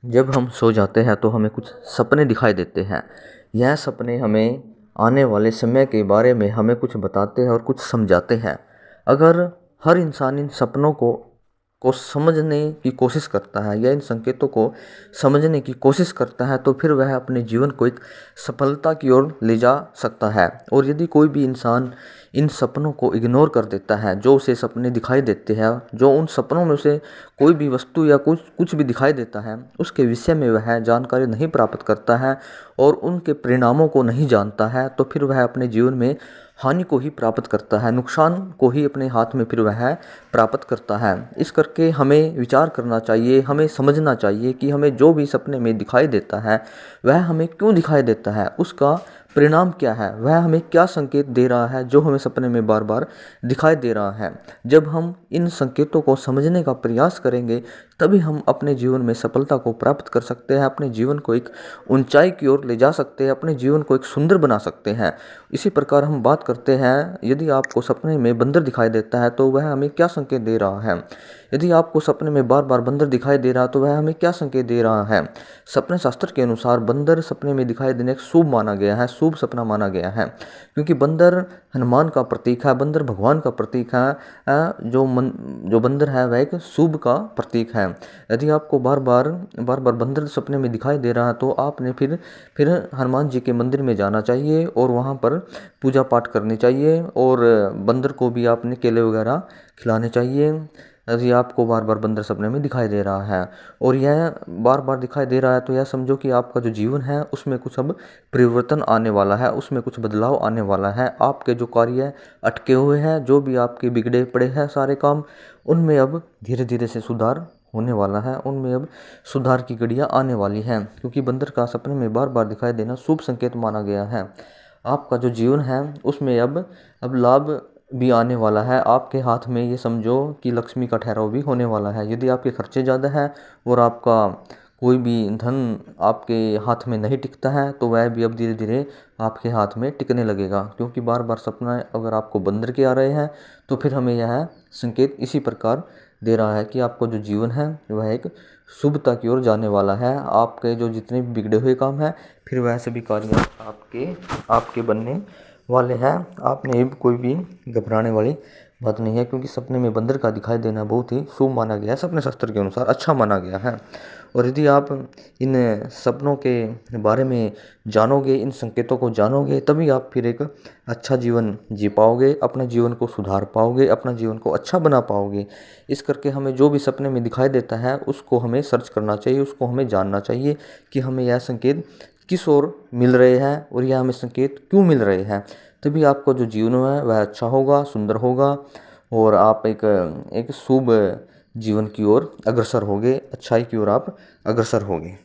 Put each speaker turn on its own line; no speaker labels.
जब हम सो जाते हैं तो हमें कुछ सपने दिखाई देते हैं। यह सपने हमें आने वाले समय के बारे में हमें कुछ बताते हैं और कुछ समझाते हैं। अगर हर इंसान इन सपनों को समझने की कोशिश करता है या इन संकेतों को समझने की कोशिश करता है तो फिर वह अपने जीवन को एक सफलता की ओर ले जा सकता है। और यदि कोई भी इंसान इन सपनों को इग्नोर कर देता है, जो उसे सपने दिखाई देते हैं, जो उन सपनों में उसे कोई भी वस्तु या कुछ कुछ भी दिखाई देता है, उसके विषय में वह जानकारी नहीं प्राप्त करता है और उनके परिणामों को नहीं जानता है, तो फिर वह अपने जीवन में हानि को ही प्राप्त करता है, नुकसान को ही अपने हाथ में फिर वह प्राप्त करता है। इस करके हमें विचार करना चाहिए, हमें समझना चाहिए कि हमें जो भी सपने में दिखाई देता है वह हमें क्यों दिखाई देता है, उसका परिणाम क्या है, वह हमें क्या संकेत दे रहा है जो हमें सपने में बार बार दिखाई दे रहा है। जब हम इन संकेतों को समझने का प्रयास करेंगे तभी हम अपने जीवन में सफलता को प्राप्त कर सकते हैं, अपने जीवन को एक ऊंचाई की ओर ले जा सकते हैं, अपने जीवन को एक सुंदर बना सकते हैं। इसी प्रकार हम बात करते हैं, यदि आपको सपने में बंदर दिखाई देता है तो वह हमें क्या संकेत दे रहा है। यदि आपको सपने में बार बार बंदर दिखाई दे रहा है तो वह हमें क्या संकेत दे रहा है। सपने शास्त्र के अनुसार बंदर सपने में दिखाई देने का शुभ माना गया है, शुभ सपना माना गया है, क्योंकि बंदर हनुमान का प्रतीक है, बंदर भगवान का प्रतीक है। जो बंदर है वह एक शुभ का प्रतीक है। यदि आपको बार बार बंदर सपने में दिखाई दे रहा है तो आपने फिर हनुमान जी के मंदिर में जाना चाहिए और वहाँ पर पूजा पाठ करनी चाहिए और बंदर को भी आपने केले वगैरह खिलाने चाहिए। यदि आपको बार बार बंदर सपने में दिखाई दे रहा है और यह बार बार दिखाई दे रहा है तो यह समझो कि आपका जो जीवन है उसमें कुछ अब परिवर्तन आने वाला है, उसमें कुछ बदलाव आने वाला है। आपके जो कार्य अटके हुए हैं, जो भी आपके बिगड़े पड़े हैं सारे काम, उनमें अब धीरे धीरे से सुधार होने वाला है, उनमें अब सुधार की घड़ियाँ आने वाली हैं, क्योंकि बंदर का सपने में बार बार दिखाई देना शुभ संकेत माना गया है। आपका जो जीवन है उसमें अब लाभ भी आने वाला है। आपके हाथ में ये समझो कि लक्ष्मी का ठहराव भी होने वाला है। यदि आपके खर्चे ज़्यादा हैं और आपका कोई भी धन आपके हाथ में नहीं टिकता है तो वह भी अब धीरे धीरे आपके हाथ में टिकने लगेगा, क्योंकि बार बार सपना अगर आपको बंदर के आ रहे हैं तो फिर हमें यह संकेत इसी प्रकार दे रहा है कि आपका जो जीवन है वह एक शुभता की ओर जाने वाला है। आपके जो जितने भी बिगड़े हुए काम हैं फिर वह सभी कार्य आपके बनने वाले हैं। आपने कोई भी घबराने वाली बात नहीं है, क्योंकि सपने में बंदर का दिखाई देना बहुत ही शुभ माना गया है, सपने शास्त्र के अनुसार अच्छा माना गया है। और यदि आप इन सपनों के बारे में जानोगे, इन संकेतों को जानोगे, तभी आप फिर एक अच्छा जीवन जी पाओगे, अपने जीवन को सुधार पाओगे, अपना जीवन को अच्छा बना पाओगे। इस करके हमें जो भी सपने में दिखाई देता है उसको हमें सर्च करना चाहिए, उसको हमें जानना चाहिए कि हमें यह संकेत किस ओर मिल रहे हैं और यह हमें संकेत क्यों मिल रहे हैं। तभी आपका जो जीवन है वह अच्छा होगा, सुंदर होगा और आप एक शुभ जीवन की ओर अग्रसर होगे, अच्छाई की ओर आप अग्रसर होगे।